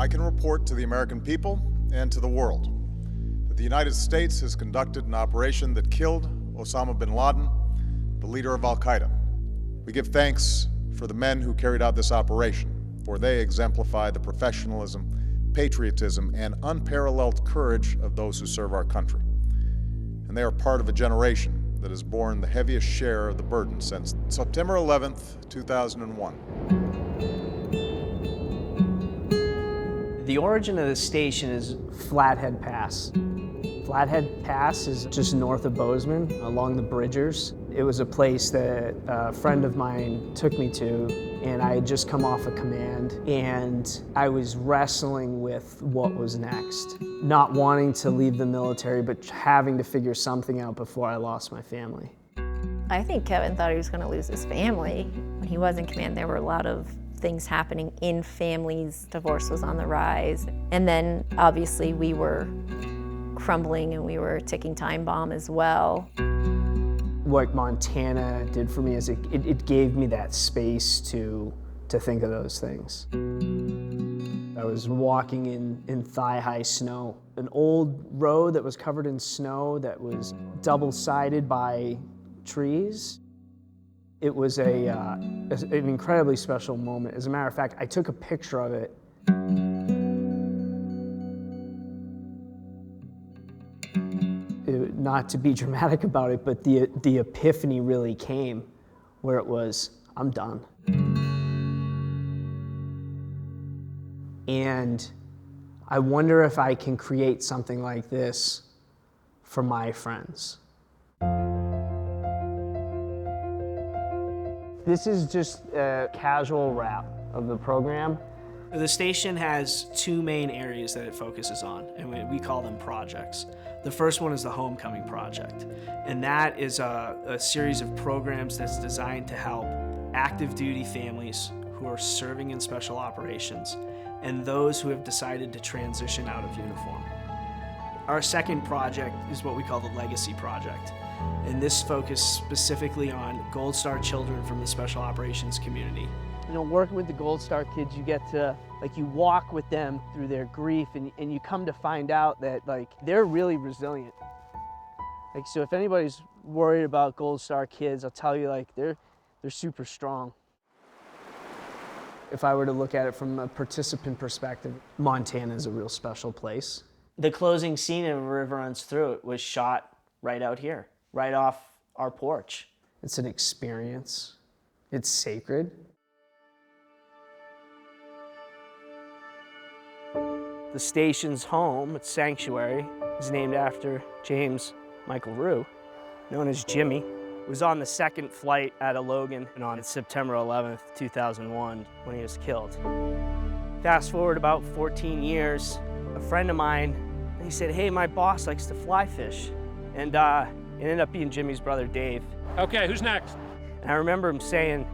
I can report to the American people and to the world that the United States has conducted an operation that killed Osama bin Laden, the leader of Al-Qaeda. We give thanks for the men who carried out this operation, for they exemplify the professionalism, patriotism, and unparalleled courage of those who serve our country. And they are part of a generation that has borne the heaviest share of the burden since September 11th, 2001. The origin of the station is Flathead Pass. Flathead Pass is just north of Bozeman, along the Bridgers. It was a place that a friend of mine took me to, and I had just come off a command, and I was wrestling with what was next. Not wanting to leave the military, but having to figure something out before I lost my family. I think Kevin thought he was going to lose his family. When he was in command, there were a lot of things happening in families. Divorce was on the rise. And then obviously we were crumbling and we were a ticking time bomb as well. What Montana did for me is it gave me that space to think of those things. I was walking in thigh-high snow, an old road that was covered in snow that was double-sided by trees. It was an incredibly special moment. As a matter of fact, I took a picture of it. Not to be dramatic about it, but the epiphany really came where it was, I'm done. And I wonder if I can create something like this for my friends. This is just a casual wrap of the program. The station has two main areas that it focuses on, and we call them projects. The first one is the Homecoming Project, and that is a series of programs that's designed to help active duty families who are serving in special operations and those who have decided to transition out of uniform. Our second project is what we call the Legacy Project, and this focuses specifically on Gold Star children from the special operations community. You know, working with the Gold Star kids, you get to, you walk with them through their grief, and you come to find out that, they're really resilient. So if anybody's worried about Gold Star kids, I'll tell you, they're super strong. If I were to look at it from a participant perspective, Montana is a real special place. The closing scene of A River Runs Through It was shot right out here, right off our porch. It's an experience. It's sacred. The station's home, its sanctuary, is named after James Michael Rue, known as Jimmy. It was on the second flight out of Logan on September 11th, 2001, when he was killed. Fast forward about 14 years, a friend of mine, he said, hey, my boss likes to fly fish. And it ended up being Jimmy's brother, Dave. Okay, who's next? And I remember him saying,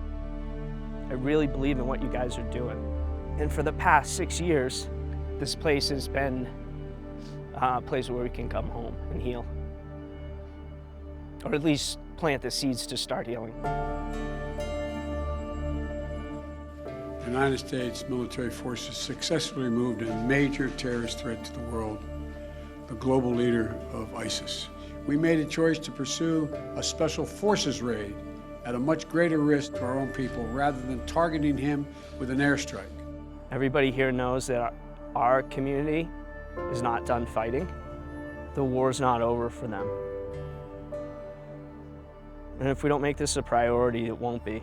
I really believe in what you guys are doing. And for the past 6 years, this place has been a place where we can come home and heal. Or at least plant the seeds to start healing. The United States military forces successfully removed a major terrorist threat to the world, the global leader of ISIS. We made a choice to pursue a special forces raid at a much greater risk to our own people rather than targeting him with an airstrike. Everybody here knows that our community is not done fighting. The war's not over for them. And if we don't make this a priority, it won't be.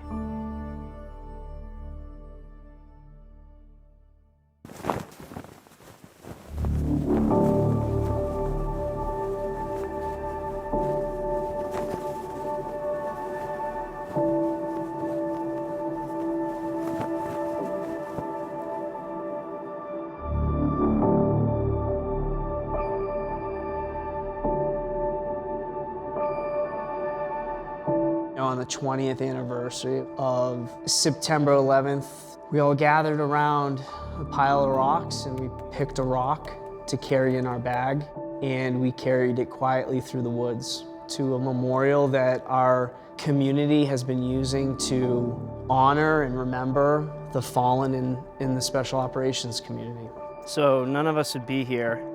On the 20th anniversary of September 11th, we all gathered around a pile of rocks and we picked a rock to carry in our bag, and we carried it quietly through the woods to a memorial that our community has been using to honor and remember the fallen in the special operations community. So none of us would be here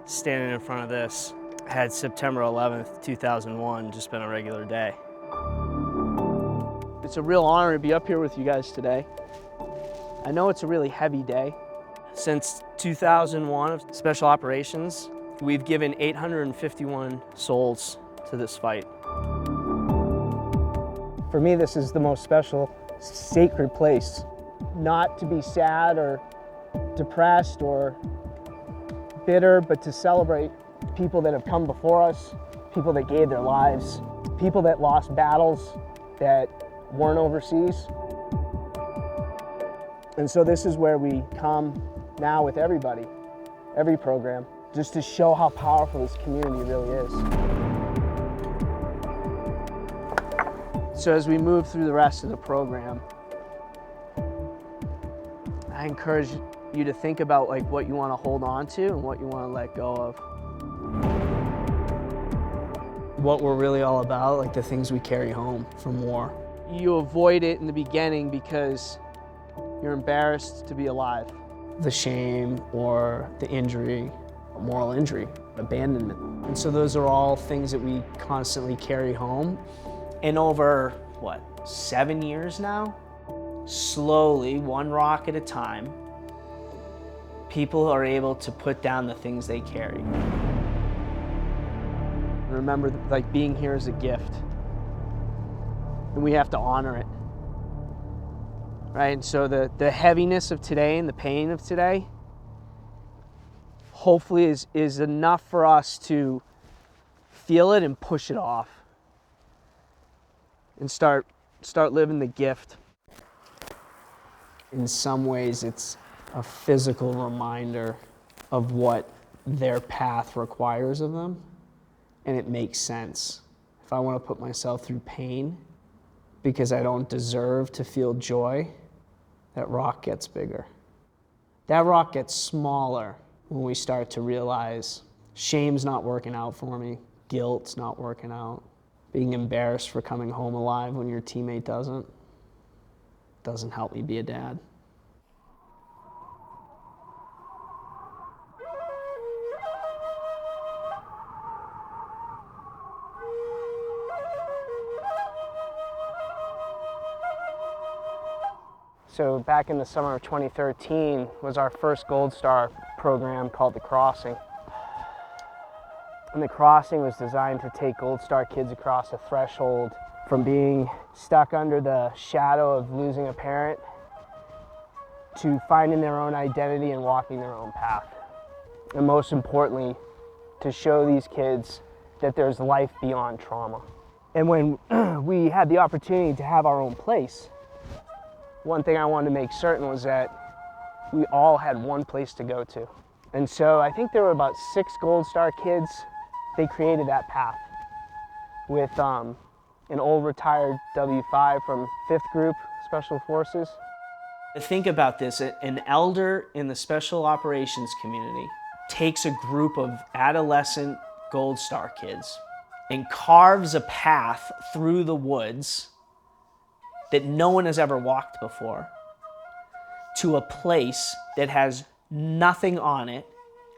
standing in front of this had September 11th, 2001 just been a regular day. It's a real honor to be up here with you guys today. I know it's a really heavy day. Since 2001 of Special Operations, we've given 851 souls to this fight. For me, this is the most special, sacred place. Not to be sad or depressed or bitter, but to celebrate people that have come before us, people that gave their lives, people that lost battles that weren't overseas. And so this is where we come now with everybody, every program, just to show how powerful this community really is. So as we move through the rest of the program, I encourage you to think about what you want to hold on to and what you want to let go of. What we're really all about, the things we carry home from war. You avoid it in the beginning because you're embarrassed to be alive. The shame or the injury, moral injury, abandonment. And so those are all things that we constantly carry home. And over, 7 years now? Slowly, one rock at a time, people are able to put down the things they carry. Remember, being here is a gift, and we have to honor it, right? And so the heaviness of today and the pain of today, hopefully is enough for us to feel it and push it off, and start living the gift. In some ways, it's a physical reminder of what their path requires of them, and it makes sense. If I want to put myself through pain because I don't deserve to feel joy, that rock gets bigger. That rock gets smaller when we start to realize shame's not working out for me, guilt's not working out, being embarrassed for coming home alive when your teammate doesn't help me be a dad. So back in the summer of 2013 was our first Gold Star program called The Crossing. And The Crossing was designed to take Gold Star kids across a threshold from being stuck under the shadow of losing a parent to finding their own identity and walking their own path. And most importantly, to show these kids that there's life beyond trauma. And when we had the opportunity to have our own place, one thing I wanted to make certain was that we all had one place to go to. And so I think there were about 6 Gold Star kids. They created that path with an old retired W5 from 5th Group Special Forces. Think about this, an elder in the Special Operations community takes a group of adolescent Gold Star kids and carves a path through the woods that no one has ever walked before to a place that has nothing on it,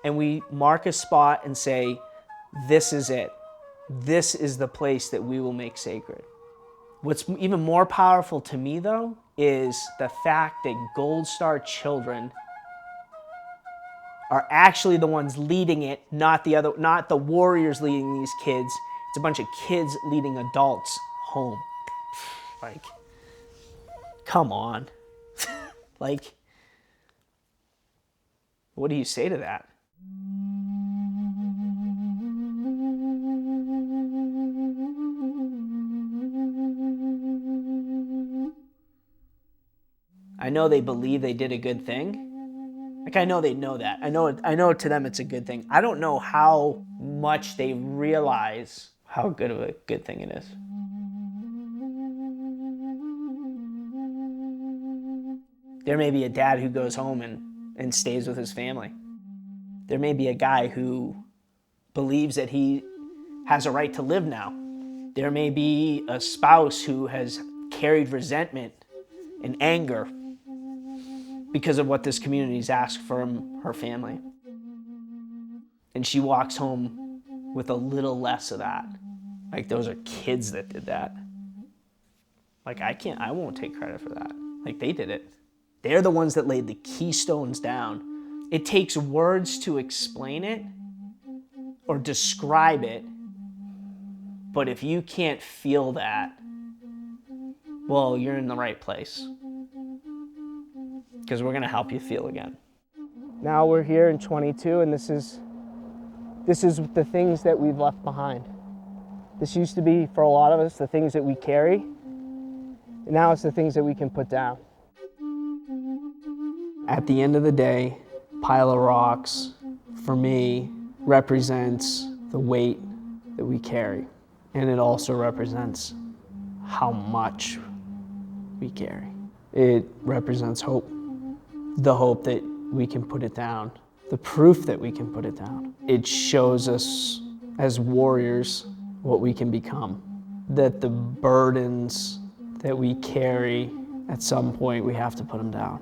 and we mark a spot and say, this is it. This is the place that we will make sacred. What's even more powerful to me, though, is the fact that Gold Star children are actually the ones leading it, not the warriors leading these kids. It's a bunch of kids leading adults home. Come on. What do you say to that? I know they believe they did a good thing. I know they know that. I know to them it's a good thing. I don't know how much they realize how good of a good thing it is. There may be a dad who goes home and stays with his family. There may be a guy who believes that he has a right to live now. There may be a spouse who has carried resentment and anger because of what this community's asked from her family. And she walks home with a little less of that. Like, those are kids that did that. Like, I won't take credit for that. Like, they did it. They're the ones that laid the keystones down. It takes words to explain it or describe it, but if you can't feel that, well, you're in the right place. Because we're gonna help you feel again. Now we're here in 22, and this is the things that we've left behind. This used to be, for a lot of us, the things that we carry, and now it's the things that we can put down. At the end of the day, pile of rocks, for me, represents the weight that we carry. And it also represents how much we carry. It represents hope. The hope that we can put it down. The proof that we can put it down. It shows us as warriors what we can become. That the burdens that we carry, at some point we have to put them down.